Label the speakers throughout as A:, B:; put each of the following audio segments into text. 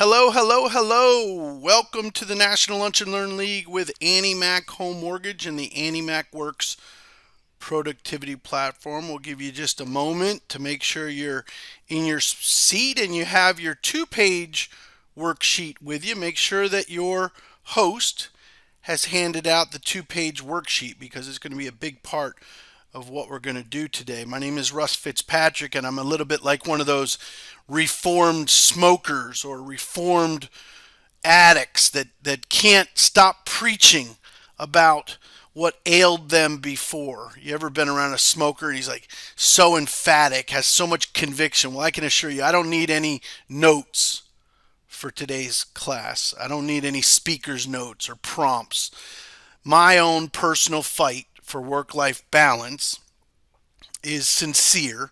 A: Hello, hello, hello. Welcome to the National Lunch and Learn League with Annie Mac Home Mortgage and the Annie Mac Works productivity platform. We'll give you just a moment to make sure you're in your seat and you have your two-page worksheet with you. Make sure that your host has handed out the two-page worksheet because it's going to be a big part of what we're going to do today. My name is Russ Fitzpatrick, and I'm a little bit like one of those reformed smokers or reformed addicts that can't stop preaching about what ailed them before. You ever been around a smoker and he's like so emphatic, has so much conviction? Well, I can assure you, I don't need any notes for today's class. I don't need any speaker's notes or prompts. My own personal fight for work-life balance is sincere.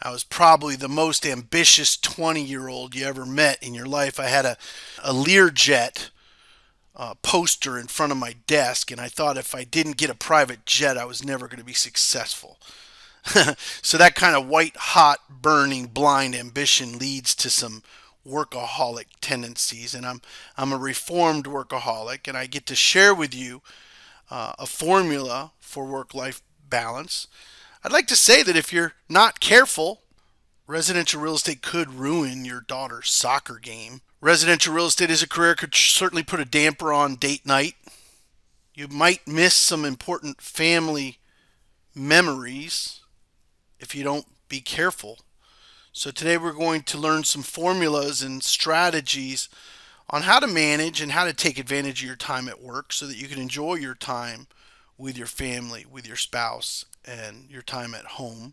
A: I was probably the most ambitious 20-year-old you ever met in your life. I had a Learjet poster in front of my desk, and I thought if I didn't get a private jet, I was never going to be successful. So that kind of white hot, burning, blind ambition leads to some workaholic tendencies, and I'm a reformed workaholic, and I get to share with you a formula for work-life balance. I'd like to say that if you're not careful, residential real estate could ruin your daughter's soccer game. Residential real estate as a career could certainly put a damper on date night. You might miss some important family memories if you don't be careful. So today we're going to learn some formulas and strategies on how to manage and how to take advantage of your time at work so that you can enjoy your time with your family, with your spouse, and your time at home.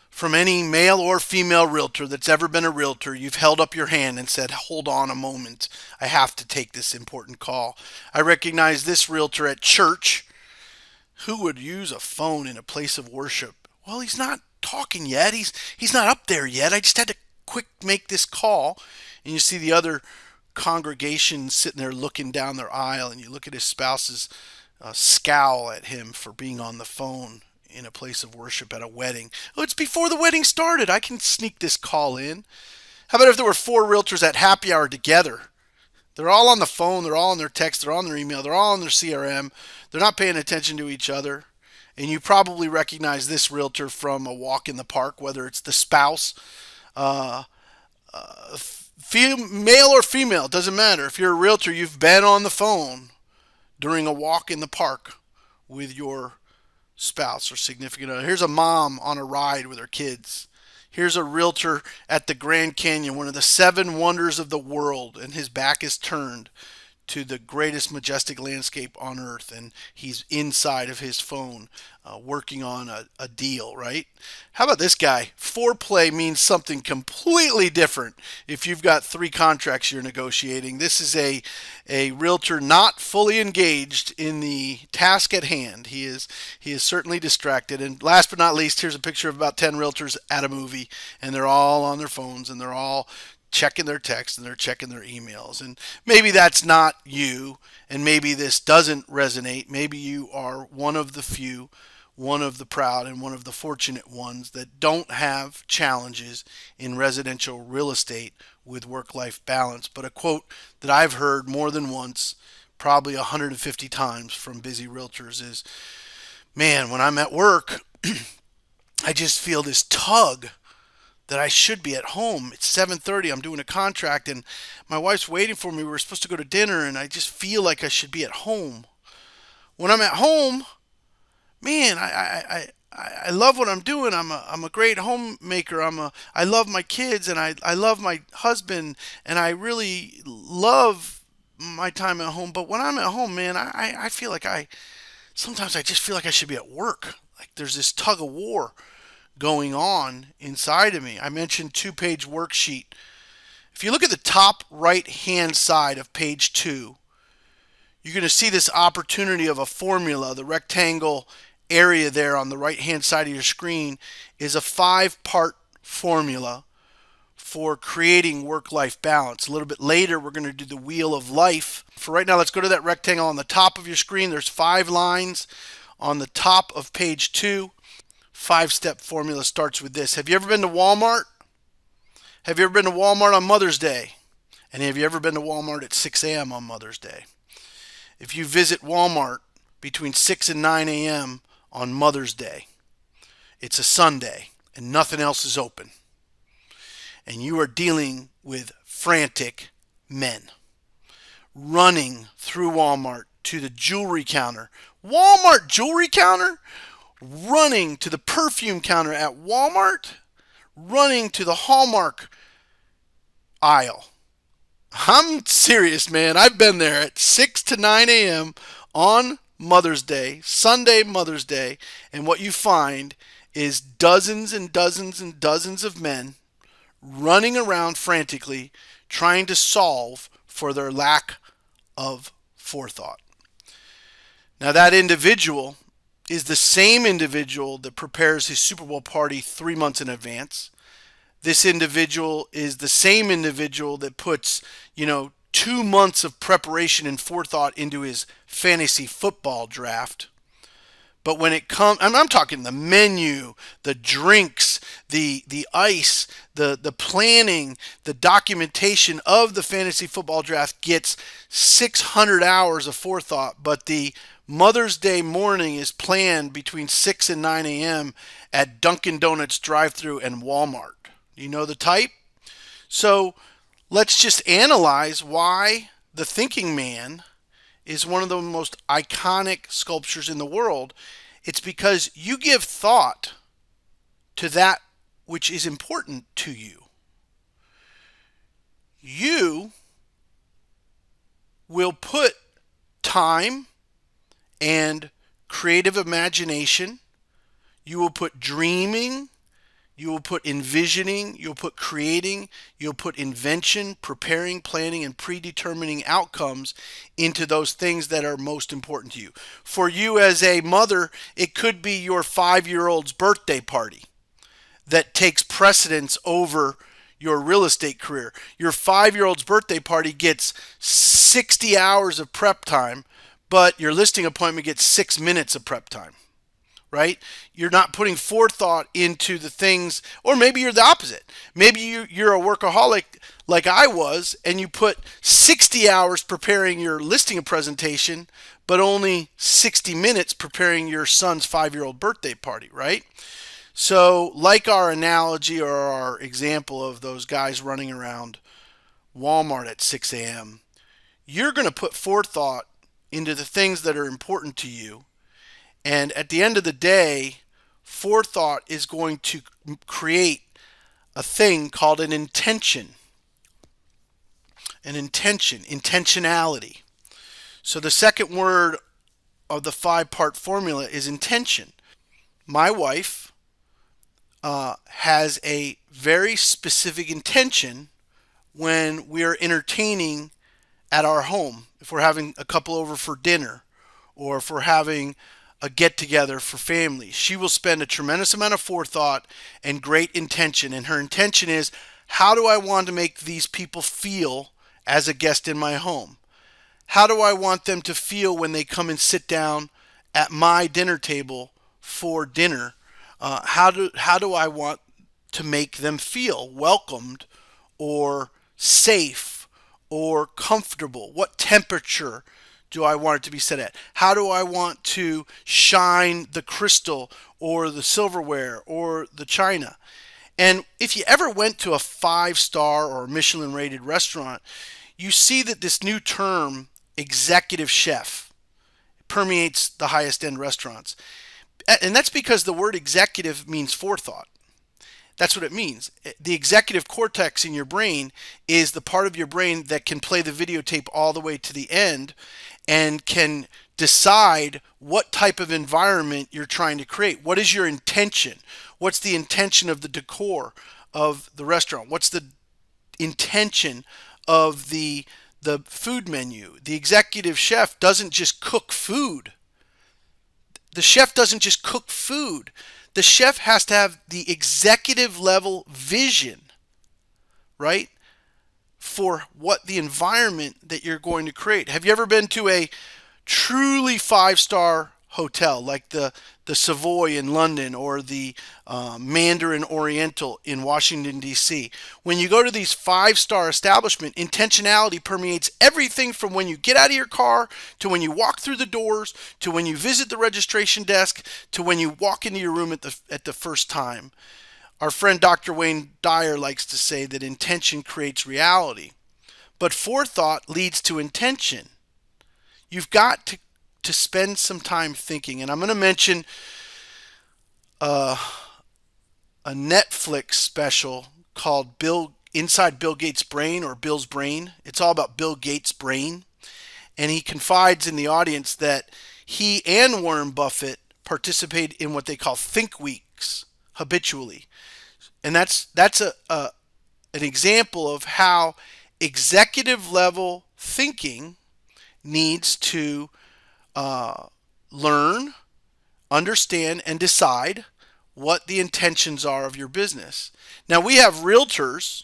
A: From any male or female realtor that's ever been a realtor, you've held up your hand and said, hold on a moment, I have to take this important call. I recognize this realtor at church. Who would use a phone in a place of worship? Well, he's not talking yet. He's not up there yet. I just had to quick make this call. And you see the other congregation sitting there looking down their aisle, and you look at his spouse's scowl at him for being on the phone in a place of worship at a wedding. Oh, it's before the wedding started. I can sneak this call in. How about if there were four realtors at happy hour together? They're all on the phone, they're all on their text, they're on their email, they're all on their CRM. They're not paying attention to each other. And you probably recognize this realtor from a walk in the park, whether it's the spouse, uh, male or female, it doesn't matter. If you're a realtor, you've been on the phone during a walk in the park with your spouse or significant other. Here's a mom on a ride with her kids. Here's a realtor at the Grand Canyon, one of the seven wonders of the world, and his back is turned to the greatest majestic landscape on earth, and he's inside of his phone working on a deal, right? How about this guy? Foreplay means something completely different if you've got three contracts you're negotiating. This is a realtor not fully engaged in the task at hand. He is certainly distracted. And last but not least, here's a picture of about 10 realtors at a movie, and they're all on their phones, and they're all checking their texts and they're checking their emails. And maybe that's not you, and maybe this doesn't resonate. Maybe you are one of the few, one of the proud, and one of the fortunate ones that don't have challenges in residential real estate with work-life balance. But a quote that I've heard more than once, probably 150 times from busy realtors is, man, when I'm at work, I just feel this tug that I should be at home. It's 7:30. I'm doing a contract and my wife's waiting for me. We're supposed to go to dinner and I just feel like I should be at home. When I'm at home, man, I love what I'm doing. I'm a great homemaker. I love my kids and I love my husband and I really love my time at home. But when I'm at home, man, I feel like sometimes I just feel like I should be at work. Like there's this tug of war going on inside of me. I mentioned two-page worksheet. If you look at the top right hand side of page 2, you're going to see this opportunity of a formula. The rectangle area there on the right hand side of your screen is a 5-part formula for creating work-life balance. A little bit later we're going to do the wheel of life. For right now, let's go to that rectangle on the top of your screen. There's 5 lines on the top of page 2. 5-step formula starts with this. Have you ever been to Walmart? Have you ever been to Walmart on Mother's Day? And have you ever been to Walmart at 6 a.m. on Mother's Day? If you visit Walmart between 6 and 9 a.m. on Mother's Day, it's a Sunday and nothing else is open. And you are dealing with frantic men running through Walmart to the jewelry counter. Walmart jewelry counter? Running to the perfume counter at Walmart? Running to the Hallmark aisle. I'm serious, man. I've been there at 6 to 9 a.m. on Mother's Day, Sunday Mother's Day, and what you find is dozens and dozens and dozens of men running around frantically trying to solve for their lack of forethought. Now, that individual is the same individual that prepares his Super Bowl party 3 months in advance. This individual is the same individual that puts, 2 months of preparation and forethought into his fantasy football draft. But when it comes, I'm talking the menu, the drinks, the ice, the planning, the documentation of the fantasy football draft gets 600 hours of forethought. But the Mother's Day morning is planned between 6 and 9 a.m. at Dunkin' Donuts drive-thru and Walmart. You know the type? So let's just analyze why the thinking man is one of the most iconic sculptures in the world. It's because you give thought to that which is important to you. You will put time and creative imagination, you will put dreaming, you will put envisioning, you'll put creating, you'll put invention, preparing, planning, and predetermining outcomes into those things that are most important to you. For you as a mother, it could be your 5-year-old's birthday party that takes precedence over your real estate career. Your 5-year-old's birthday party gets 60 hours of prep time, but your listing appointment gets 6 minutes of prep time. Right? You're not putting forethought into the things, or maybe you're the opposite. Maybe you're a workaholic like I was, and you put 60 hours preparing your listing presentation, but only 60 minutes preparing your son's 5-year-old birthday party, right? So like our analogy or our example of those guys running around Walmart at 6 a.m., you're going to put forethought into the things that are important to you. And at the end of the day, forethought is going to create a thing called an intention. An intention, intentionality. So the second word of the 5-part formula is intention. My wife has a very specific intention when we are entertaining at our home. If we're having a couple over for dinner, or if we're having a get-together for family, she will spend a tremendous amount of forethought and great intention. And her intention is, how do I want to make these people feel as a guest in my home? How do I want them to feel when they come and sit down at my dinner table for dinner? How do I want to make them feel welcomed or safe or comfortable? What temperature do I want it to be set at? How do I want to shine the crystal or the silverware or the china? And if you ever went to a 5-star or Michelin rated restaurant, you see that this new term, executive chef, permeates the highest end restaurants. And that's because the word executive means forethought. That's what it means. The executive cortex in your brain is the part of your brain that can play the videotape all the way to the end and can decide what type of environment you're trying to create. What is your intention? What's the intention of the decor of the restaurant? What's the intention of the food menu? The executive chef doesn't just cook food. The chef doesn't just cook food. The chef has to have the executive level vision, right, for what the environment that you're going to create. Have you ever been to a truly 5-star hotel, like the Savoy in London or the Mandarin Oriental in Washington, D.C. When you go to these five-star establishments, intentionality permeates everything from when you get out of your car to when you walk through the doors to when you visit the registration desk to when you walk into your room at the first time. Our friend Dr. Wayne Dyer likes to say that intention creates reality, but forethought leads to intention. You've got to spend some time thinking. And I'm going to mention uh, a Netflix special called Inside Bill Gates' Brain, or Bill's Brain. It's all about Bill Gates' brain. And he confides in the audience that he and Warren Buffett participate in what they call think weeks habitually. And that's an example of how executive level thinking needs to learn, understand, and decide what the intentions are of your business. Now, we have realtors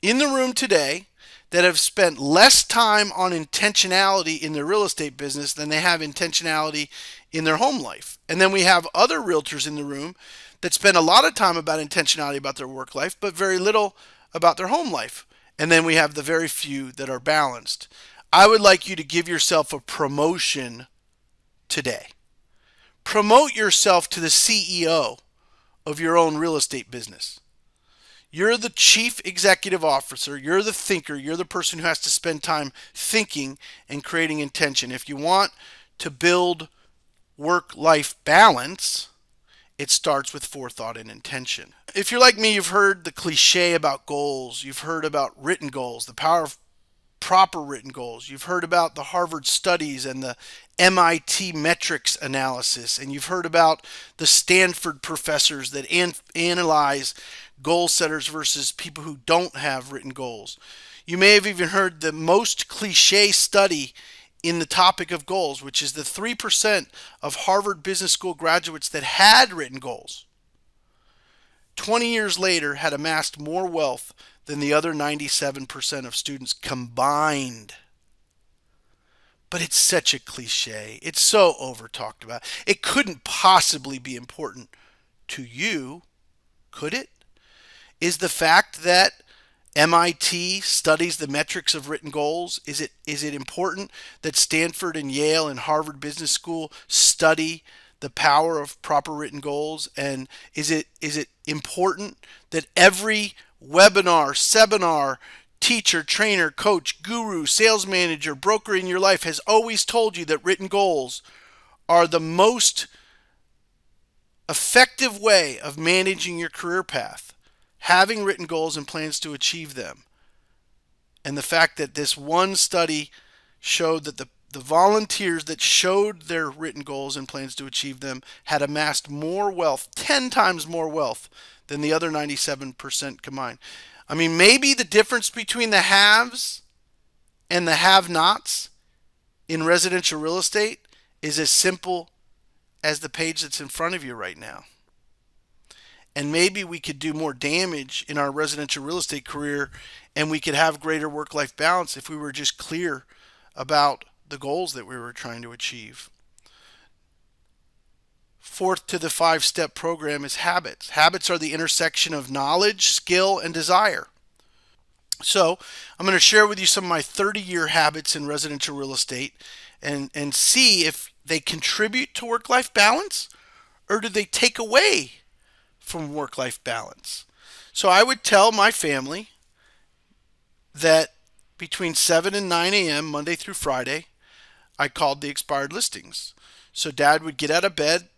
A: in the room today that have spent less time on intentionality in their real estate business than they have intentionality in their home life. And then we have other realtors in the room that spend a lot of time about intentionality about their work life, but very little about their home life. And then we have the very few that are balanced. I would like you to give yourself a promotion today. Promote yourself to the CEO of your own real estate business. You're the chief executive officer. You're the thinker. You're the person who has to spend time thinking and creating intention. If you want to build work-life balance, it starts with forethought and intention. If you're like me, you've heard the cliche about goals. You've heard about written goals, the power of proper written goals. You've heard about the Harvard studies and the MIT metrics analysis, and you've heard about the Stanford professors that analyze goal setters versus people who don't have written goals. You may have even heard the most cliche study in the topic of goals, which is the 3% of Harvard Business School graduates that had written goals 20 years later had amassed more wealth than the other 97% of students combined. But it's such a cliche. It's so over talked about. It couldn't possibly be important to you, could it? Is the fact that MIT studies the metrics of written goals, is it important that Stanford and Yale and Harvard Business School study the power of proper written goals? And is it important that every webinar, seminar, teacher, trainer, coach, guru, sales manager, broker in your life has always told you that written goals are the most effective way of managing your career path? Having written goals and plans to achieve them. And the fact that this one study showed that the volunteers that showed their written goals and plans to achieve them had amassed more wealth, 10 times more wealth than the other 97% combined. I mean, maybe the difference between the haves and the have-nots in residential real estate is as simple as the page that's in front of you right now. And maybe we could do more damage in our residential real estate career, and we could have greater work-life balance if we were just clear about the goals that we were trying to achieve. Fourth to the 5-step program is habits. Habits are the intersection of knowledge, skill, and desire. So I'm going to share with you some of my 30-year habits in residential real estate and see if they contribute to work-life balance or do they take away from work-life balance. So I would tell my family that between 7 and 9 a.m. Monday through Friday, I called the expired listings. So Dad would get out of bed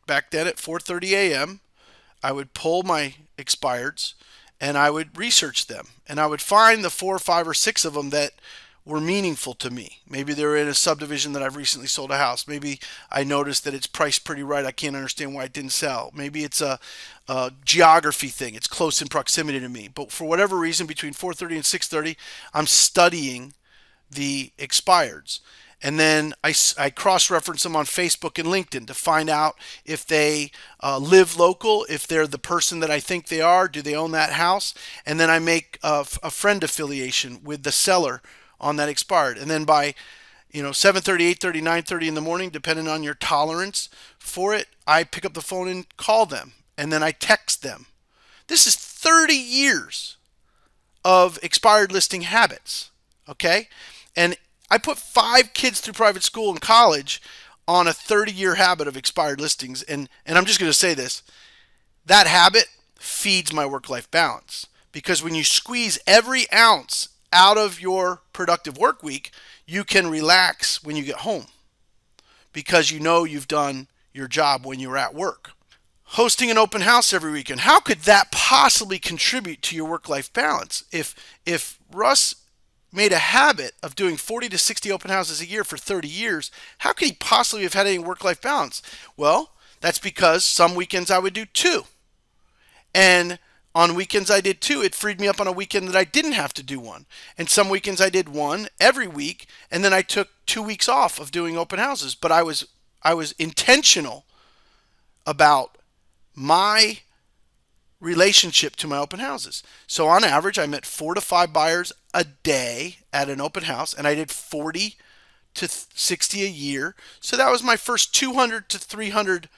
A: back then at 4:30 a.m. I would pull my expireds and I would research them. And I would find the 4, 5, or 6 of them that were meaningful to me. Maybe they were in a subdivision that I've recently sold a house. Maybe I noticed that it's priced pretty right. I can't understand why it didn't sell. Maybe it's a geography thing. It's close in proximity to me. But for whatever reason, between 4:30 and 6:30, I'm studying the expireds. And then I cross-reference them on Facebook and LinkedIn to find out if they live local, if they're the person that I think they are, do they own that house? And then I make a friend affiliation with the seller on that expired. And then by 7:30, 8:30, 9:30 in the morning, depending on your tolerance for it, I pick up the phone and call them, and then I text them. This is 30 years of expired listing habits, okay? And I put 5 kids through private school and college on a 30-year habit of expired listings. And I'm just going to say this. That habit feeds my work-life balance, because when you squeeze every ounce out of your productive work week, you can relax when you get home because you know you've done your job when you're at work. Hosting an open house every weekend, how could that possibly contribute to your work-life balance? If Russ made a habit of doing 40 to 60 open houses a year for 30 years, how could he possibly have had any work-life balance? Well, that's because some weekends I would do 2. And on weekends I did 2. It freed me up on a weekend that I didn't have to do 1. And some weekends I did 1 every week, and then I took 2 weeks off of doing open houses. But I was intentional about my relationship to my open houses. So on average, I met 4 to 5 buyers a day at an open house, and I did 40 to 60 a year. So that was my first 200 to 300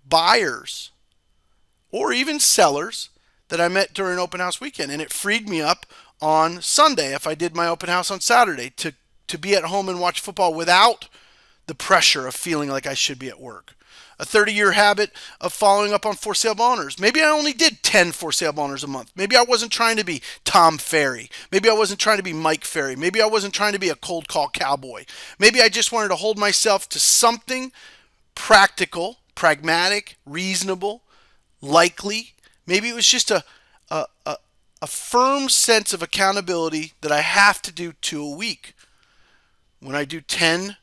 A: buyers or even sellers that I met during open house weekend. And it freed me up on Sunday, if I did my open house on Saturday, to be at home and watch football without the pressure of feeling like I should be at work. A 30-year habit of following up on for sale by owners. Maybe I only did 10 for sale by owners a month. Maybe I wasn't trying to be Tom Ferry. Maybe I wasn't trying to be Mike Ferry. Maybe I wasn't trying to be a cold call cowboy. Maybe I just wanted to hold myself to something practical, pragmatic, reasonable, likely. Maybe it was just a firm sense of accountability that I have to do 2 a week. When I do 10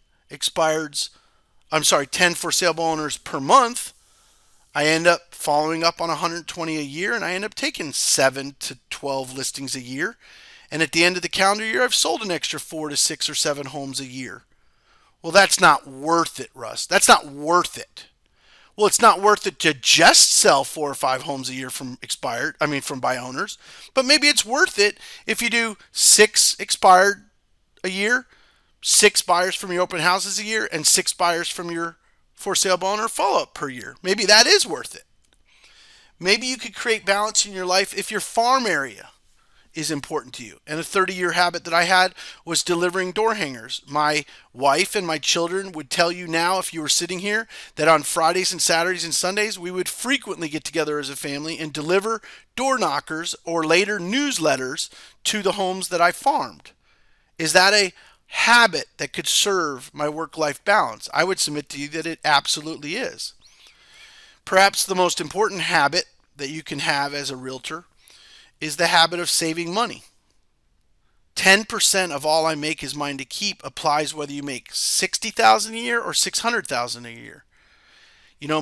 A: for sale by owners per month, I end up following up on 120 a year, and I end up taking 7 to 12 listings a year. And at the end of the calendar year, I've sold an extra 4 to 6 or 7 homes a year. Well, that's not worth it, Russ. That's not worth it. Well, it's not worth it to just sell 4 or 5 homes a year from buy owners. But maybe it's worth it if you do 6 expired a year, 6 buyers from your open houses a year, and 6 buyers from your for sale by owner follow-up per year. Maybe that is worth it. Maybe you could create balance in your life if your farm area is important to you. And a 30-year habit that I had was delivering door hangers. My wife and my children would tell you now, if you were sitting here, that on Fridays and Saturdays and Sundays, we would frequently get together as a family and deliver door knockers or later newsletters to the homes that I farmed. Is that a habit that could serve my work-life balance? I would submit to you that it absolutely is. Perhaps the most important habit that you can have as a realtor is the habit of saving money. 10% of all I make is mine to keep applies whether you make $60,000 a year or $600,000 a year.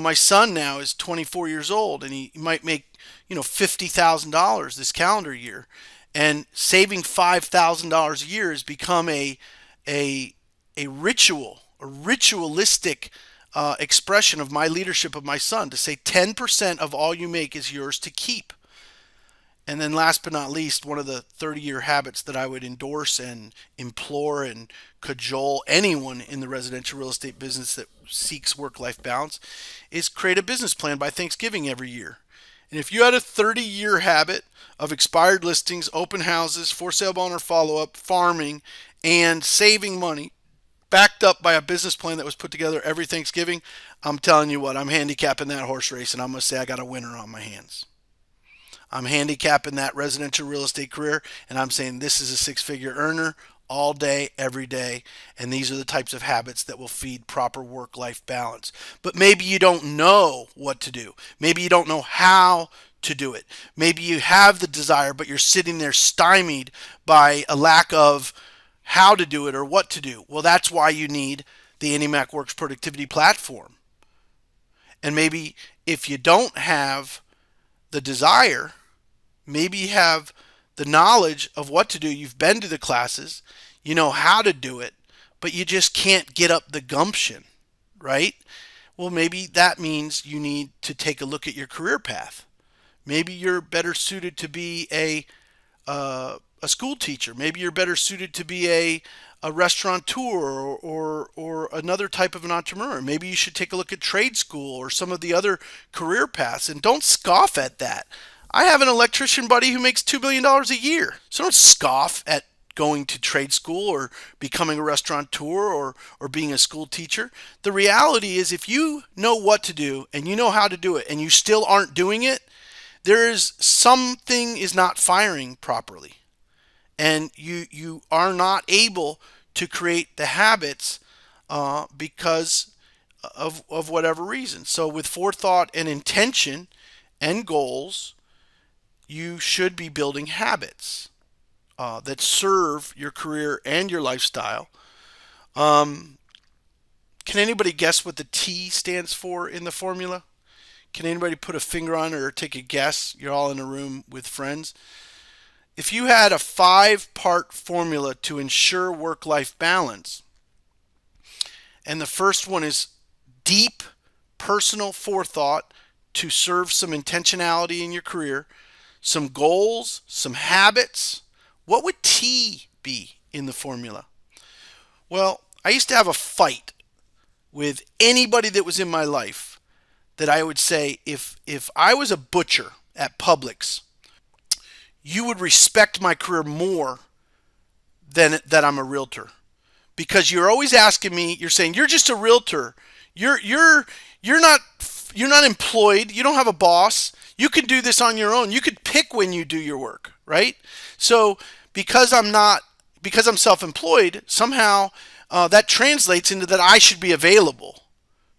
A: My son now is 24 years old, and he might make, $50,000 this calendar year. And saving $5,000 a year has become a ritualistic expression of my leadership of my son, to say 10% of all you make is yours to keep. And then last but not least, one of the 30-year habits that I would endorse and implore and cajole anyone in the residential real estate business that seeks work-life balance is create a business plan by Thanksgiving every year. And if you had a 30-year habit of expired listings, open houses, for sale by owner follow-up, farming, and saving money, backed up by a business plan that was put together every Thanksgiving, I'm telling you what, I'm handicapping that horse race, and I'm going to say I got a winner on my hands. I'm handicapping that residential real estate career, and I'm saying this is a 6-figure earner all day, every day, and these are the types of habits that will feed proper work-life balance. But maybe you don't know what to do. Maybe you don't know how to do it. Maybe you have the desire, but you're sitting there stymied by a lack of how to do it or what to do. Well, that's why you need the Annie Mac Works productivity platform. And maybe if you don't have the desire, maybe you have the knowledge of what to do. You've been to the classes, you know how to do it, but you just can't get up the gumption, right? Well, maybe that means you need to take a look at your career path. Maybe you're better suited to be a a school teacher. Maybe you're better suited to be a restaurateur or another type of an entrepreneur. Maybe you should take a look at trade school or some of the other career paths, and don't scoff at that. I have an electrician buddy who makes $2 million a year. So don't scoff at going to trade school or becoming a restaurateur or being a school teacher. The reality is, if you know what to do and you know how to do it and you still aren't doing it, there is something is not firing properly. And you are not able to create the habits because of whatever reason. So with forethought and intention and goals, you should be building habits that serve your career and your lifestyle. Can anybody guess what the T stands for in the formula? Can anybody put a finger on it or take a guess? You're all in a room with friends. If you had a 5-part formula to ensure work-life balance, and the first one is deep personal forethought to serve some intentionality in your career, some goals, some habits, what would T be in the formula? Well, I used to have a fight with anybody that was in my life that I would say, if I was a butcher at Publix, you would respect my career more than that I'm a realtor. Because you're always asking me, you're saying, you're just a realtor. You're not employed. You don't have a boss. You can do this on your own. You could pick when you do your work, right? So because I'm self-employed, somehow that translates into that I should be available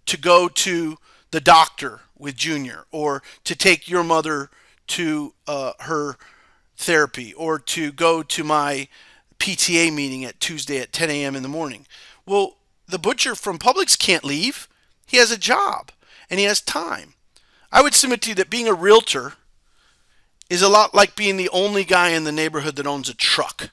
A: to go to the doctor with Junior, or to take your mother to her therapy, or to go to my PTA meeting at Tuesday at 10 a.m. in the morning. Well, the butcher from Publix can't leave. He has a job and he has time. I would submit to you that being a realtor is a lot like being the only guy in the neighborhood that owns a truck.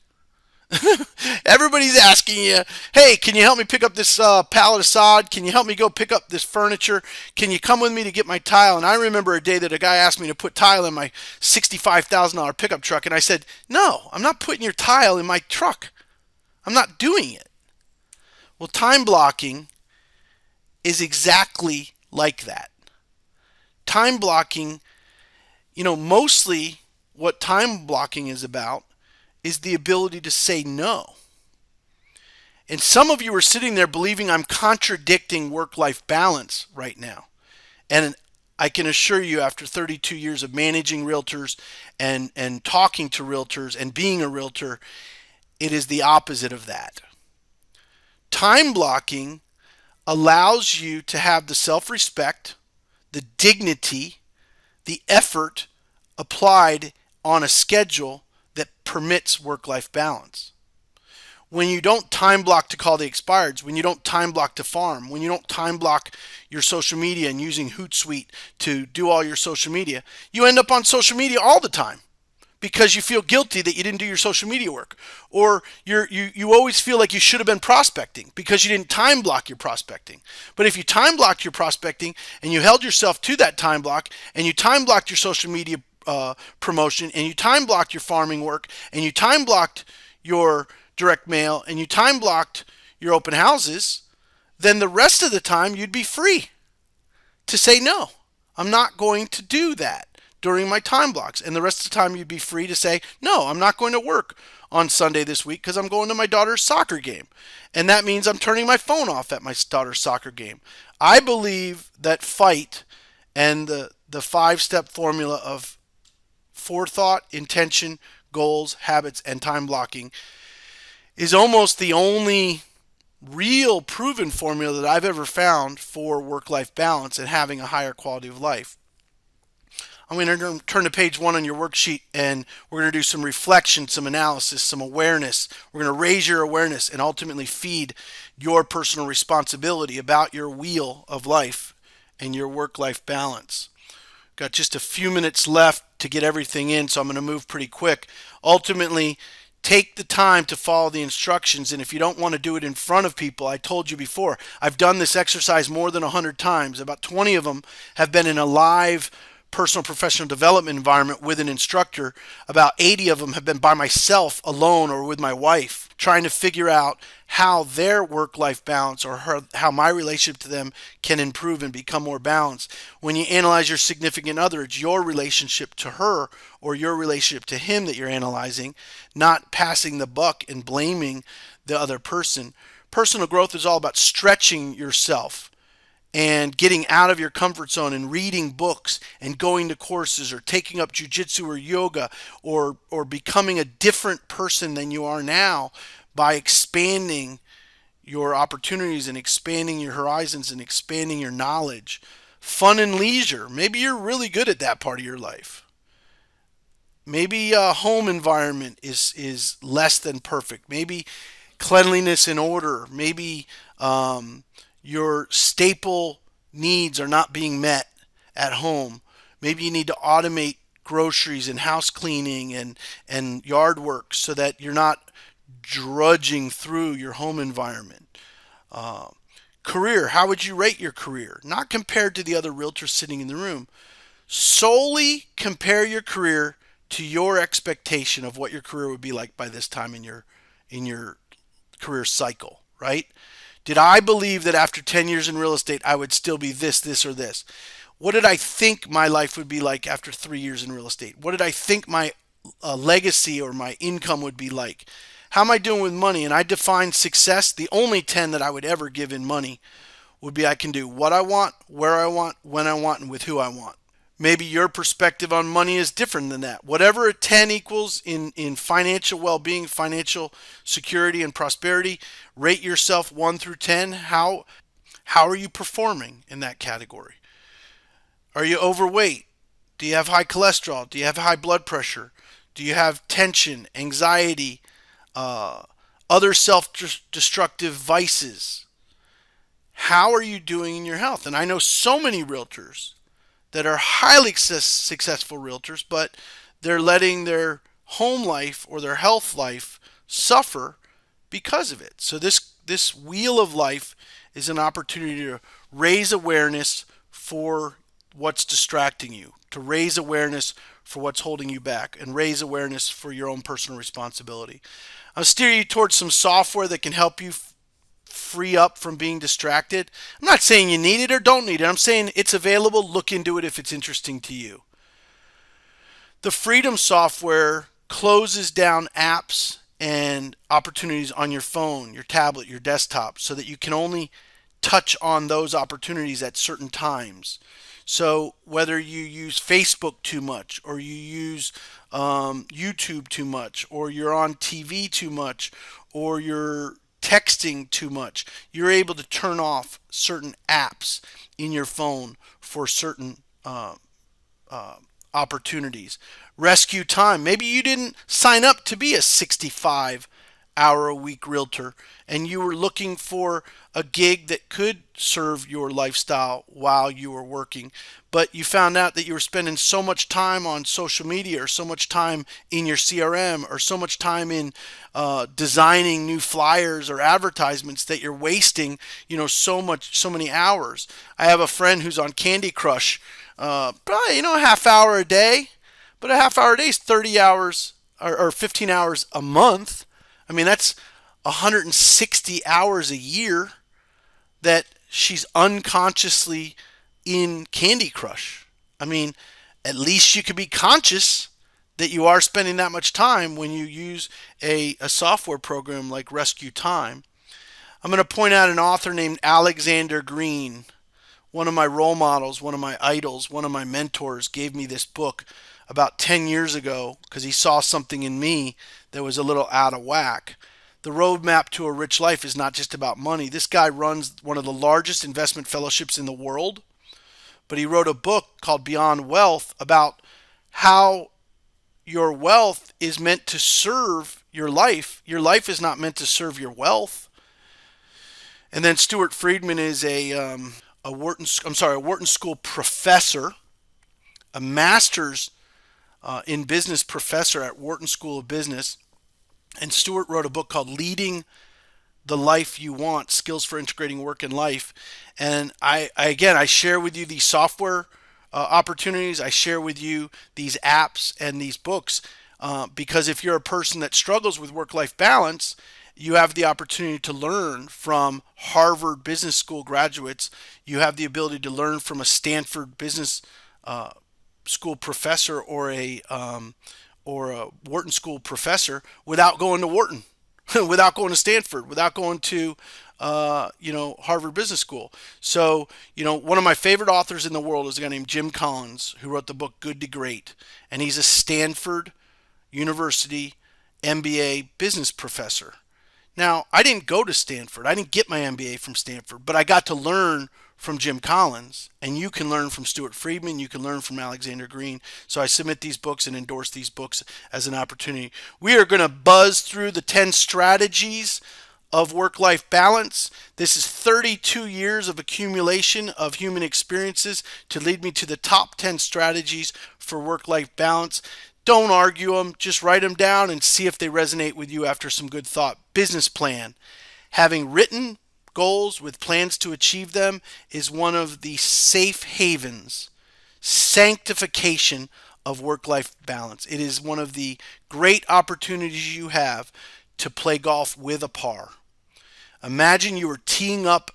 A: Everybody's asking you, hey, can you help me pick up this pallet of sod? Can you help me go pick up this furniture? Can you come with me to get my tile? And I remember a day that a guy asked me to put tile in my $65,000 pickup truck. And I said, no, I'm not putting your tile in my truck. I'm not doing it. Well, time blocking is exactly like that. Time blocking, mostly what time blocking is about is the ability to say no. And some of you are sitting there believing I'm contradicting work-life balance right now. And I can assure you, after 32 years of managing realtors and talking to realtors and being a realtor, it is the opposite of that. Time blocking allows you to have the self-respect, the dignity, the effort applied on a schedule that permits work-life balance. When you don't time block to call the expireds, when you don't time block to farm, when you don't time block your social media and using Hootsuite to do all your social media, you end up on social media all the time because you feel guilty that you didn't do your social media work. Or you always feel like you should have been prospecting because you didn't time block your prospecting. But if you time blocked your prospecting and you held yourself to that time block, and you time blocked your social media promotion, and you time blocked your farming work, and you time blocked your direct mail, and you time blocked your open houses, then the rest of the time you'd be free to say, no, I'm not going to do that during my time blocks. And the rest of the time you'd be free to say, no, I'm not going to work on Sunday this week because I'm going to my daughter's soccer game. And that means I'm turning my phone off at my daughter's soccer game. I believe that F.I.G.H.T and the 5-step formula of forethought, intention, goals, habits, and time blocking is almost the only real proven formula that I've ever found for work-life balance and having a higher quality of life. I'm going to turn to page 1 on your worksheet, and we're going to do some reflection, some analysis, some awareness. We're going to raise your awareness and ultimately feed your personal responsibility about your wheel of life and your work-life balance. Got just a few minutes left to get everything in, so I'm going to move pretty quick. Ultimately, take the time to follow the instructions, and if you don't want to do it in front of people, I told you before, I've done this exercise more than 100 times. About 20 of them have been in a live personal professional development environment with an instructor, about 80 of them have been by myself, alone, or with my wife, trying to figure out how their work-life balance or how my relationship to them can improve and become more balanced. When you analyze your significant other, it's your relationship to her or your relationship to him that you're analyzing, not passing the buck and blaming the other person. Personal growth is all about stretching yourself and getting out of your comfort zone and reading books and going to courses or taking up jujitsu or yoga or becoming a different person than you are now by expanding your opportunities and expanding your horizons and expanding your knowledge. Fun and leisure. Maybe you're really good at that part of your life. Maybe a home environment is less than perfect. Maybe cleanliness and order. Maybe your staple needs are not being met at home. Maybe you need to automate groceries and house cleaning and yard work so that you're not drudging through your home environment. Uh, Career, how would you rate your career? Not compared to the other realtors sitting in the room. Solely compare your career to your expectation of what your career would be like by this time in your career cycle, right? Did I believe that after 10 years in real estate I would still be this, or this? What did I think my life would be like after 3 years in real estate? What did I think my legacy or my income would be like? How am I doing with money? And I define success. The only 10 that I would ever give in money would be I can do what I want, where I want, when I want, and with who I want. Maybe your perspective on money is different than that. Whatever a 10 equals in financial well-being, financial security, and prosperity, rate yourself 1 through 10. How are you performing in that category? Are you overweight? Do you have high cholesterol? Do you have high blood pressure? Do you have tension, anxiety, uh, other self-destructive vices? How are you doing in your health? And I know so many realtors that are highly successful realtors, but they're letting their home life or their health life suffer because of it. So this wheel of life is an opportunity to raise awareness for what's distracting you, to raise awareness for what's holding you back, and raise awareness for your own personal responsibility. I'll steer you towards some software that can help you free up from being distracted. I'm not saying you need it or don't need it. I'm saying it's available. Look into it if it's interesting to you. The Freedom software closes down apps and opportunities on your phone, your tablet, your desktop so that you can only touch on those opportunities at certain times. So whether you use Facebook too much or you use YouTube too much or you're on TV too much or you're texting too much, you're able to turn off certain apps in your phone for certain uh, opportunities. Rescue time. Maybe you didn't sign up to be a 65-hour-a-week realtor and you were looking for a gig that could serve your lifestyle while you were working, but you found out that you were spending so much time on social media or so much time in your CRM or so much time in designing new flyers or advertisements that you're wasting, so many hours. I have a friend who's on Candy Crush, probably, a half hour a day, but a half hour a day is 30 hours or 15 hours a month. I mean, that's 160 hours a year that she's unconsciously in Candy Crush. I mean, at least you could be conscious that you are spending that much time when you use a software program like Rescue Time. I'm going to point out an author named Alexander Green. One of my role models, one of my idols, one of my mentors gave me this book about 10 years ago because he saw something in me that was a little out of whack. The roadmap to a rich life is not just about money. This guy runs one of the largest investment fellowships in the world, but he wrote a book called Beyond Wealth about how your wealth is meant to serve your life. Your life is not meant to serve your wealth. And then Stuart Friedman is a Wharton School professor, a master's in business professor at Wharton School of Business. And Stuart wrote a book called Leading the Life You Want, Skills for Integrating Work and Life. And I share with you these software opportunities, I share with you these apps and these books because if you're a person that struggles with work-life balance, you have the opportunity to learn from Harvard Business School graduates. You have the ability to learn from a Stanford Business School professor or a Wharton School professor without going to Wharton, without going to Stanford, without going to Harvard Business School. So, one of my favorite authors in the world is a guy named Jim Collins, who wrote the book Good to Great, and he's a Stanford University MBA business professor. Now, I didn't go to Stanford. I didn't get my MBA from Stanford, but I got to learn from Jim Collins, and you can learn from Stuart Friedman, you can learn from Alexander Green. So I submit these books and endorse these books as an opportunity. We are going to buzz through the 10 strategies of work-life balance. This is 32 years of accumulation of human experiences to lead me to the top 10 strategies for work-life balance. Don't argue them, just write them down and see if they resonate with you after some good thought. Business plan. Having written goals with plans to achieve them is one of the safe havens, sanctification of work-life balance. It is one of the great opportunities you have to play golf with a par. Imagine you were teeing up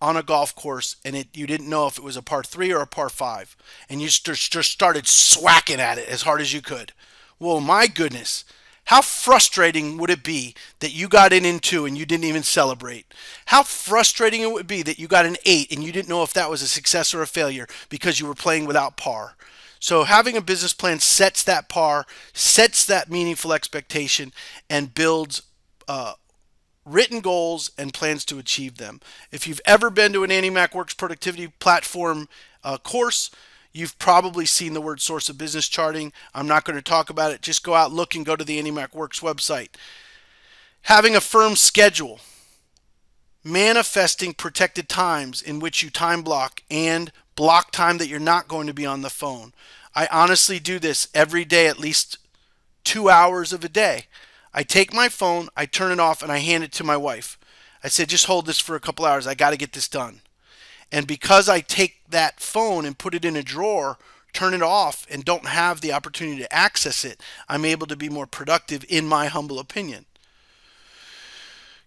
A: on a golf course and you didn't know if it was a par 3 or a par 5, and you just started swacking at it as hard as you could. Well, my goodness, how frustrating would it be that you got in 2 and you didn't even celebrate? How frustrating it would be that you got an 8 and you didn't know if that was a success or a failure because you were playing without par. So having a business plan sets that par, sets that meaningful expectation, and builds written goals and plans to achieve them. If you've ever been to an Annie Mac Works productivity platform course, you've probably seen the word source of business charting. I'm not going to talk about it. Just go out, look, and go to the Annie Mac Works website. Having a firm schedule, manifesting protected times in which you time block and block time that you're not going to be on the phone. I honestly do this every day, at least 2 hours of a day. I take my phone, I turn it off, and I hand it to my wife. I said, just hold this for a couple hours. I got to get this done. And because I take that phone and put it in a drawer, turn it off, and don't have the opportunity to access it, I'm able to be more productive, in my humble opinion.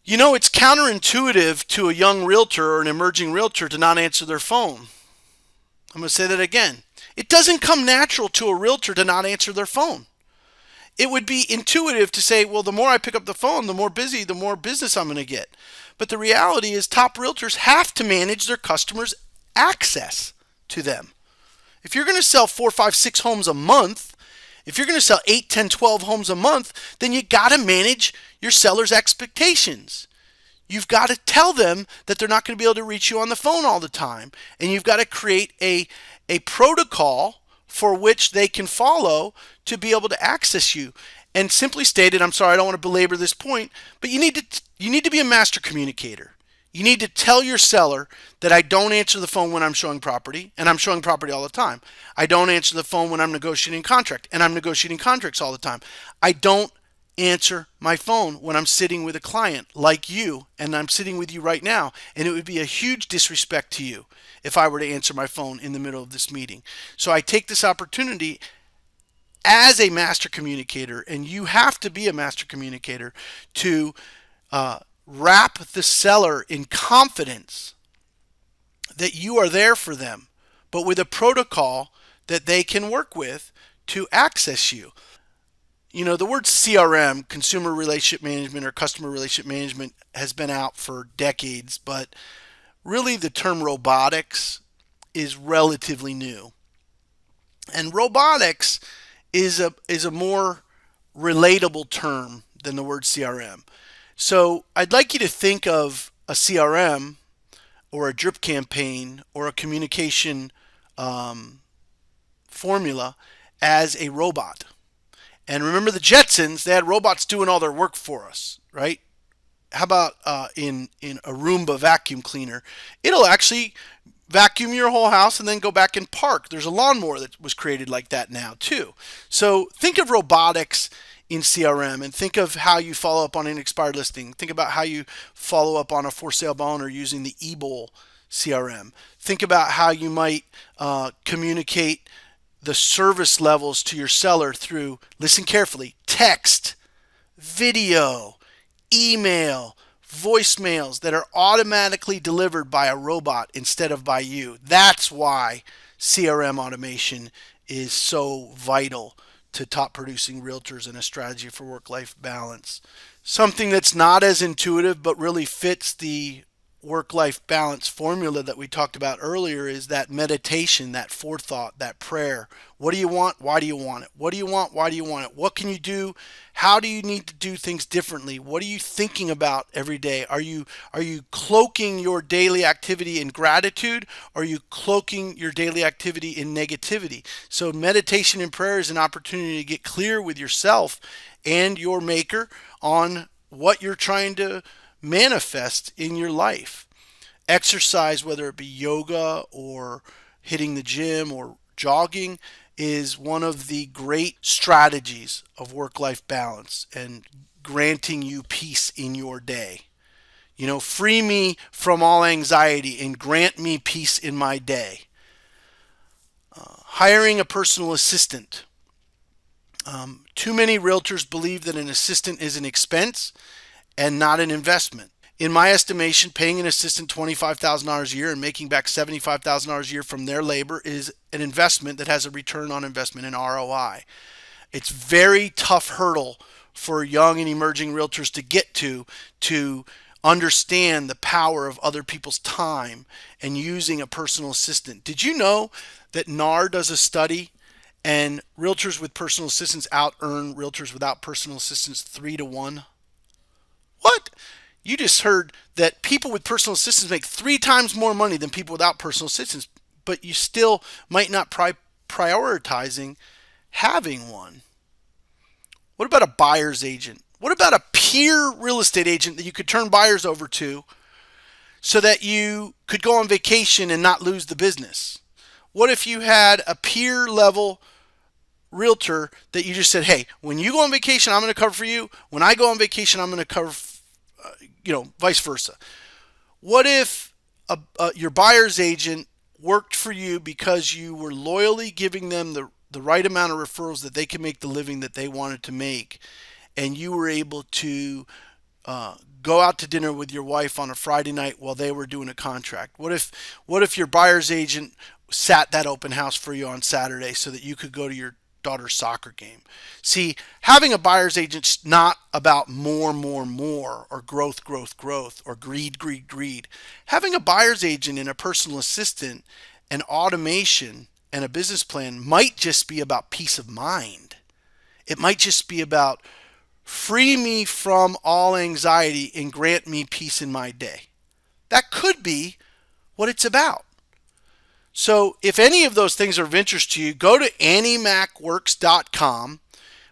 A: It's counterintuitive to a young realtor or an emerging realtor to not answer their phone. I'm going to say that again. It doesn't come natural to a realtor to not answer their phone. It would be intuitive to say, well, the more I pick up the phone, the more business I'm going to get. But the reality is top realtors have to manage their customers' access to them. If you're going to sell 4, 5, 6 homes a month, if you're going to sell 8, 10, 12 homes a month, then you got to manage your sellers' expectations. You've got to tell them that they're not going to be able to reach you on the phone all the time. And you've got to create a protocol for which they can follow to be able to access you. And simply stated, I'm sorry, I don't want to belabor this point, but you need to be a master communicator. You need to tell your seller that I don't answer the phone when I'm showing property, and I'm showing property all the time. I don't answer the phone when I'm negotiating contract, and I'm negotiating contracts all the time. I don't answer my phone when I'm sitting with a client like you, and I'm sitting with you right now, and it would be a huge disrespect to you if I were to answer my phone in the middle of this meeting. So I take this opportunity as a master communicator, and you have to be a master communicator to wrap the seller in confidence that you are there for them, but with a protocol that they can work with to access you. The word CRM, consumer relationship management or customer relationship management, has been out for decades, but really the term robotics is relatively new. And robotics is a more relatable term than the word CRM. So I'd like you to think of a CRM or a drip campaign or a communication formula as a robot. And remember the Jetsons, they had robots doing all their work for us, right? How about in a Roomba vacuum cleaner? It'll actually vacuum your whole house and then go back and park. There's a lawnmower that was created like that now too. So think of robotics in CRM and think of how you follow up on an expired listing. Think about how you follow up on a for sale by owner using the e-bowl CRM. Think about how you might communicate the service levels to your seller through, listen carefully, text, video, email, voicemails that are automatically delivered by a robot instead of by you. That's why CRM automation is so vital to top producing realtors and a strategy for work-life balance. Something that's not as intuitive but really fits the work-life balance formula that we talked about earlier is that meditation, that forethought, that prayer. What do you want? Why do you want it? What do you want? Why do you want it? What can you do? How do you need to do things differently? What are you thinking about every day? Are you cloaking your daily activity in gratitude? Or are you cloaking your daily activity in negativity? So meditation and prayer is an opportunity to get clear with yourself and your maker on what you're trying to manifest in your life. Exercise, whether it be yoga or hitting the gym or jogging, is one of the great strategies of work-life balance and granting you peace in your day. Free me from all anxiety and grant me peace in my day. Hiring a personal assistant. Too many realtors believe that an assistant is an expense and not an investment. In my estimation, paying an assistant $25,000 a year and making back $75,000 a year from their labor is an investment that has a return on investment in ROI. It's very tough hurdle for young and emerging realtors to get to understand the power of other people's time and using a personal assistant. Did you know that NAR does a study and realtors with personal assistants out earn realtors without personal assistants 3-1? What? You just heard that people with personal assistants make 3 times more money than people without personal assistants, but you still might not prioritizing having one. What about a buyer's agent? What about a peer real estate agent that you could turn buyers over to so that you could go on vacation and not lose the business? What if you had a peer level realtor that you just said, hey, when you go on vacation, I'm going to cover for you. When I go on vacation, I'm going to cover vice versa. What if your buyer's agent worked for you because you were loyally giving them the right amount of referrals that they can make the living that they wanted to make, and you were able to go out to dinner with your wife on a Friday night while they were doing a contract? What if your buyer's agent sat that open house for you on Saturday so that you could go to your daughter's soccer game? See, having a buyer's agent's not about more, or growth, or greed. Having a buyer's agent and a personal assistant and automation and a business plan might just be about peace of mind. It might just be about free me from all anxiety and grant me peace in my day. That could be what it's about. So if any of those things are of interest to you, go to AnnieMacWorks.com.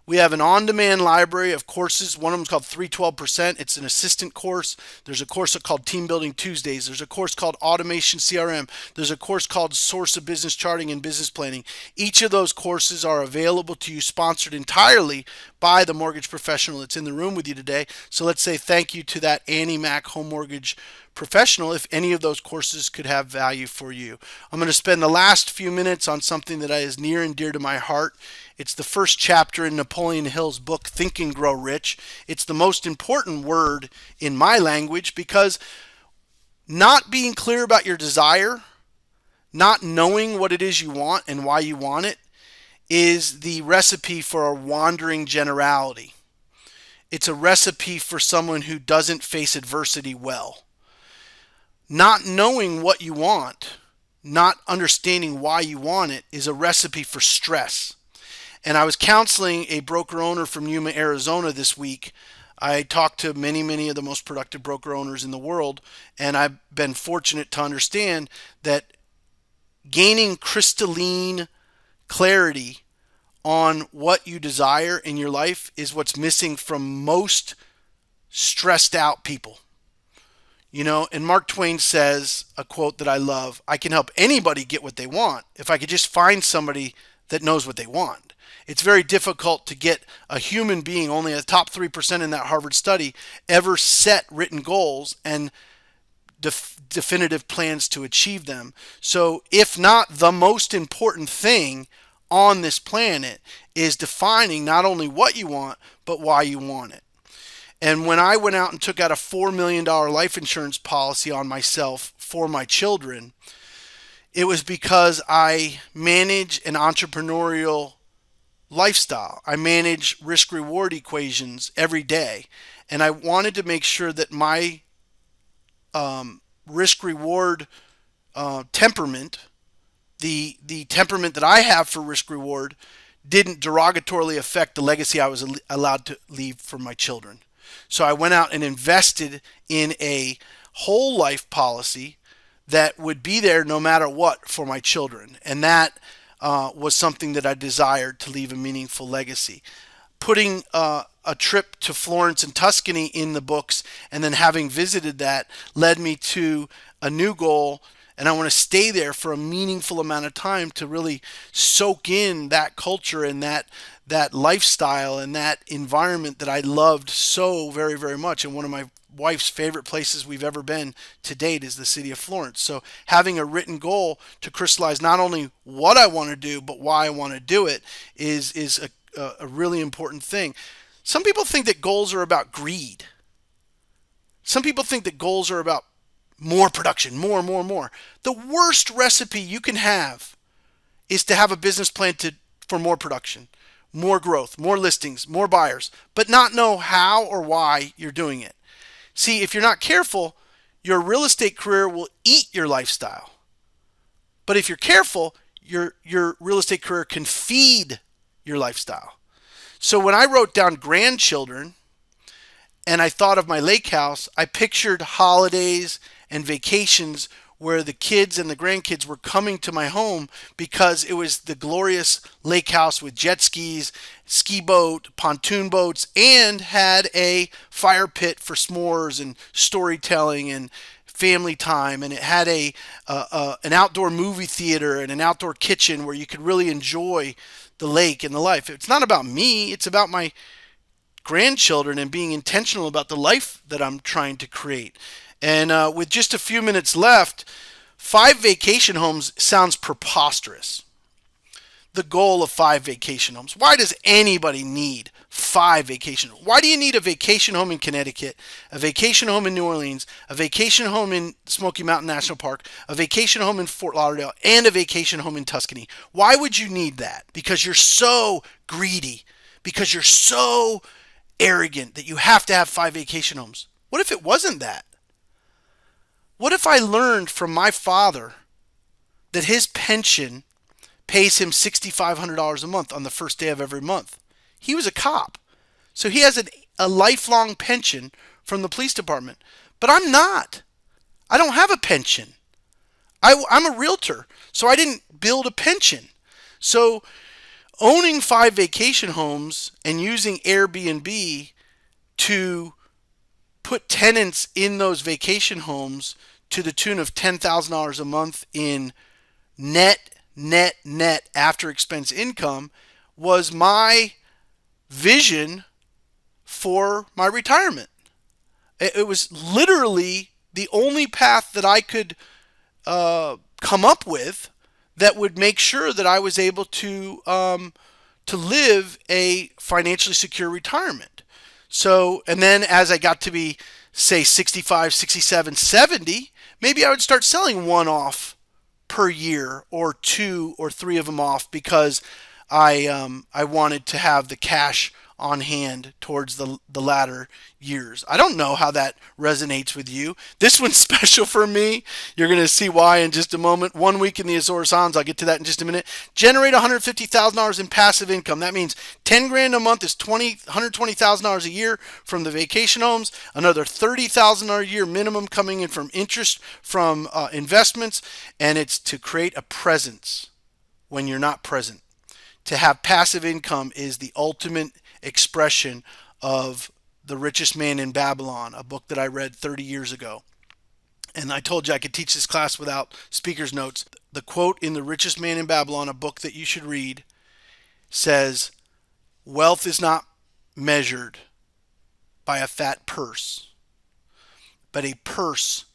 A: We have an on-demand library of courses. One of them is called 312%. It's an assistant course. There's a course called Team Building Tuesdays. There's a course called Automation CRM. There's a course called Source of Business Charting and Business Planning. Each of those courses are available to you, sponsored entirely by the mortgage professional that's in the room with you today. So let's say thank you to that Annie Mac Home Mortgage professional if any of those courses could have value for you. I'm going to spend the last few minutes on something that is near and dear to my heart. It's the first chapter in Napoleon Hill's book, Think and Grow Rich. It's the most important word in my language because not being clear about your desire, not knowing what it is you want and why you want it, is the recipe for a wandering generality. It's a recipe for someone who doesn't face adversity well. Not knowing what you want, not understanding why you want it, is a recipe for stress. And I was counseling a broker owner from Yuma, Arizona this week. I talked to many of the most productive broker owners in the world, and I've been fortunate to understand that gaining crystalline clarity on what you desire in your life is what's missing from most stressed out people. And Mark Twain says a quote that I love: I can help anybody get what they want if I could just find somebody that knows what they want. It's very difficult to get a human being, only the top 3% in that Harvard study, ever set written goals and definitive plans to achieve them. So if not the most important thing on this planet is defining not only what you want, but why you want it. And when I went out and took out a $4 million life insurance policy on myself for my children, it was because I manage an entrepreneurial lifestyle. I manage risk reward equations every day. And I wanted to make sure that my risk reward temperament, the temperament that I have for risk reward, didn't derogatorily affect the legacy I was allowed to leave for my children. So I went out and invested in a whole life policy that would be there no matter what for my children. And that was something that I desired to leave a meaningful legacy. Putting a trip to Florence and Tuscany in the books and then having visited that led me to a new goal, and I want to stay there for a meaningful amount of time to really soak in that culture and that lifestyle and that environment that I loved so very, very much. And one of my wife's favorite places we've ever been to date is the city of Florence. So having a written goal to crystallize not only what I want to do, but why I want to do it is a really important thing. Some people think that goals are about greed. Some people think that goals are about more production, more. The worst recipe you can have is to have a business plan for more production, more growth, more listings, more buyers, but not know how or why you're doing it. See, if you're not careful, your real estate career will eat your lifestyle. But if you're careful, your real estate career can feed your lifestyle. So when I wrote down grandchildren and I thought of my lake house, I pictured holidays and vacations where the kids and the grandkids were coming to my home because it was the glorious lake house with jet skis, ski boat, pontoon boats, and had a fire pit for s'mores and storytelling and family time, and it had an outdoor movie theater and an outdoor kitchen where you could really enjoy the lake and the life. It's not about me, it's about my grandchildren and being intentional about the life that I'm trying to create. And with just a few minutes left, 5 vacation homes sounds preposterous. The goal of 5 vacation homes. Why does anybody need 5 vacation homes? Why do you need a vacation home in Connecticut, a vacation home in New Orleans, a vacation home in Smoky Mountain National Park, a vacation home in Fort Lauderdale, and a vacation home in Tuscany? Why would you need that? Because you're so greedy, because you're so arrogant that you have to have 5 vacation homes. What if it wasn't that? What if I learned from my father that his pension pays him $6,500 a month on the first day of every month? He was a cop, so he has a lifelong pension from the police department. But I'm not. I don't have a pension. I'm a realtor, so I didn't build a pension. So owning 5 vacation homes and using Airbnb to put tenants in those vacation homes to the tune of $10,000 a month in net after expense income was my vision for my retirement. It was literally the only path that I could come up with that would make sure that I was able to live a financially secure retirement. So, and then as I got to be, say, 65, 67, 70, maybe I would start selling one off per year or 2 or 3 of them off because I wanted to have the cash on hand towards the latter years. I don't know how that resonates with you. This one's special for me. You're going to see why in just a moment. 1 week in the Azores Islands, I'll get to that in just a minute. Generate $150,000 in passive income. That means 10 grand a month is $120,000 a year from the vacation homes. Another $30,000 a year minimum coming in from interest from investments, and it's to create a presence when you're not present. To have passive income is the ultimate expression of The Richest Man in Babylon, a book that I read 30 years ago. And I told you I could teach this class without speaker's notes. The quote in The Richest Man in Babylon, a book that you should read, says, "Wealth is not measured by a fat purse, but a purse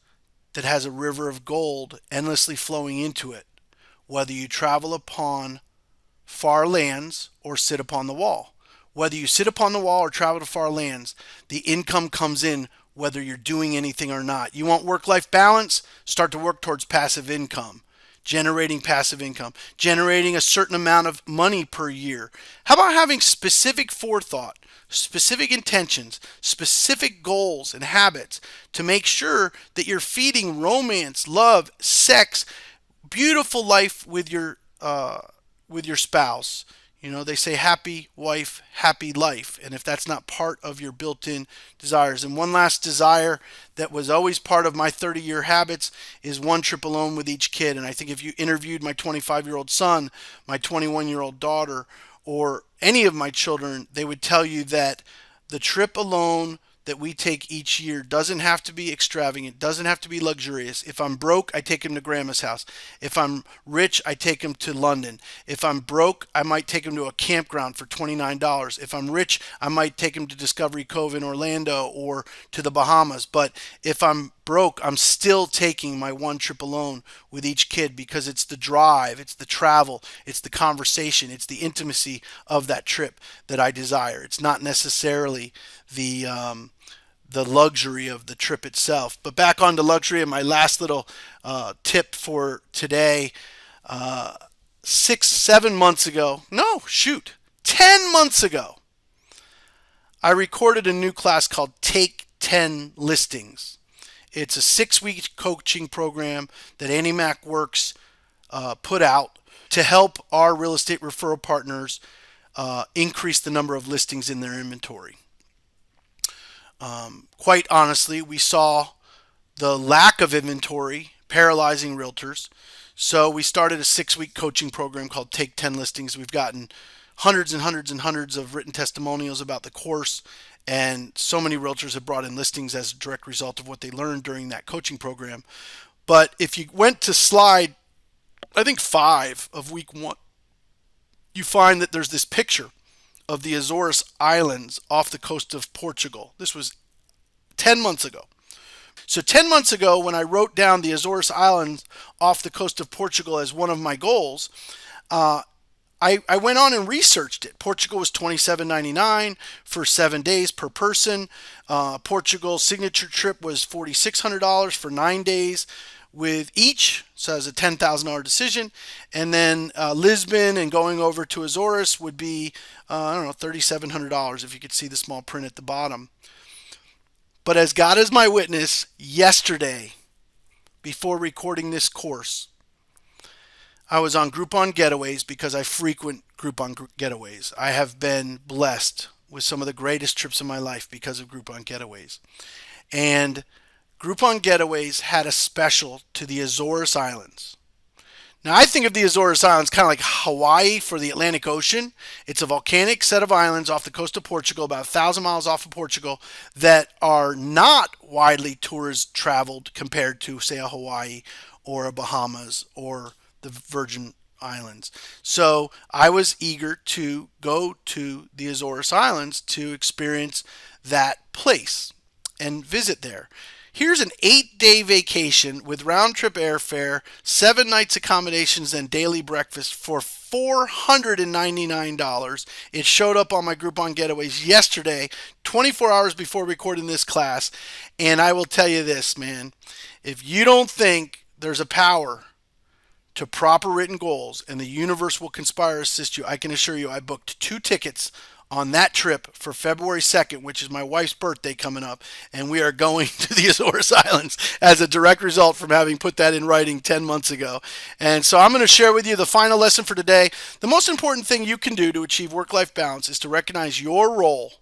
A: that has a river of gold endlessly flowing into it, whether you travel upon far lands or sit upon the wall. Whether you sit upon the wall or travel to far lands, the income comes in whether you're doing anything or not. You want work-life balance? Start to work towards passive income. Generating passive income, generating a certain amount of money per year. How about having specific forethought, specific intentions, specific goals and habits to make sure that you're feeding romance, love, sex, beautiful life with your spouse. You know, they say happy wife, happy life. And if that's not part of your built-in desires. And one last desire that was always part of my 30-year habits is one trip alone with each kid. And I think if you interviewed my 25-year-old son, my 21-year-old daughter, or any of my children, they would tell you that the trip alone that we take each year doesn't have to be extravagant, doesn't have to be luxurious. If I'm broke, I take him to grandma's house. If I'm rich, I take him to London. If I'm broke, I might take him to a campground for $29. If I'm rich, I might take him to Discovery Cove in Orlando or to the Bahamas. But if I'm broke, I'm still taking my one trip alone with each kid because it's the drive, it's the travel, it's the conversation, it's the intimacy of that trip that I desire. It's not necessarily the luxury of the trip itself. But back on to luxury, and my last little tip for today. 6, 7 months ago, no, shoot, 10 months ago, I recorded a new class called Take 10 Listings. It's a 6-week coaching program that Annie Mac Works put out to help our real estate referral partners increase the number of listings in their inventory. Quite honestly, we saw the lack of inventory paralyzing realtors. So we started a 6-week coaching program called Take 10 Listings. We've gotten hundreds and hundreds and hundreds of written testimonials about the course. And so many realtors have brought in listings as a direct result of what they learned during that coaching program. But if you went to slide, I think 5 of week 1, you find that there's this picture of the Azores Islands off the coast of Portugal. This was 10 months ago. So 10 months ago, when I wrote down the Azores Islands off the coast of Portugal as one of my goals, I went on and researched it. Portugal was $27.99 for 7 days per person. Portugal's signature trip was $4,600 for 9 days with each, so it's a $10,000 decision. And then Lisbon and going over to Azores would be, I don't know, $3,700 if you could see the small print at the bottom. But as God is my witness, yesterday, before recording this course, I was on Groupon Getaways because I frequent Groupon Getaways. I have been blessed with some of the greatest trips in my life because of Groupon Getaways. And Groupon Getaways had a special to the Azores Islands. Now, I think of the Azores Islands kind of like Hawaii for the Atlantic Ocean. It's a volcanic set of islands off the coast of Portugal, about 1,000 miles off of Portugal, that are not widely tourist traveled compared to, say, a Hawaii or a Bahamas or the Virgin Islands. So I was eager to go to the Azores Islands to experience that place and visit there. Here's an 8-day vacation with round-trip airfare, 7 nights accommodations, and daily breakfast for $499. It showed up on my Groupon Getaways yesterday, 24 hours before recording this class. And I will tell you this, man. If you don't think there's a power to proper written goals and the universe will conspire to assist you, I can assure you I booked 2 tickets on that trip for February 2nd, which is my wife's birthday coming up, and we are going to the Azores Islands as a direct result from having put that in writing 10 months ago. And so I'm going to share with you the final lesson for today. The most important thing you can do to achieve work-life balance is to recognize your role,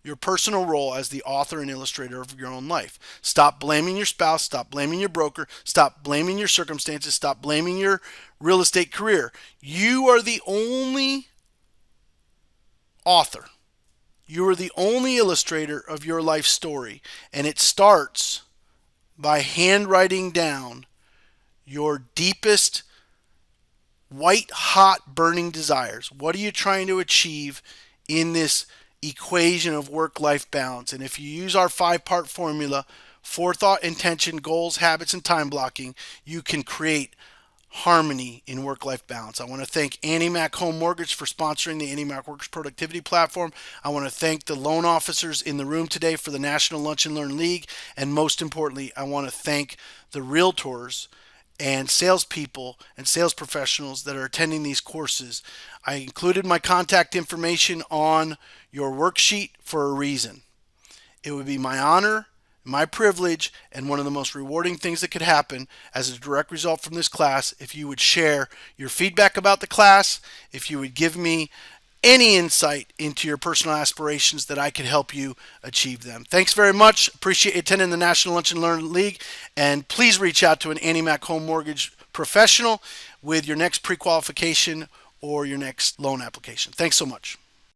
A: your personal role as the author and illustrator of your own life. Stop blaming your spouse, stop blaming your broker, stop blaming your circumstances, stop blaming your real estate career. You are the only author. You are the only illustrator of your life story, and it starts by handwriting down your deepest, white hot burning desires. What are you trying to achieve in this equation of work-life balance? And if you use our 5-part formula, forethought, intention, goals, habits, and time blocking, you can create harmony in work-life balance. I want to thank Annie Mac Home Mortgage for sponsoring the Annie Mac Works Productivity Platform. I want to thank the loan officers in the room today for the National Lunch and Learn League. And most importantly, I want to thank the realtors and salespeople and sales professionals that are attending these courses. I included my contact information on your worksheet for a reason. It would be my honor, my privilege, and one of the most rewarding things that could happen as a direct result from this class if you would share your feedback about the class, if you would give me any insight into your personal aspirations that I could help you achieve them. Thanks very much. Appreciate you attending the National Lunch and Learn League. And please reach out to an Annie Mac Home Mortgage professional with your next pre-qualification or your next loan application. Thanks so much.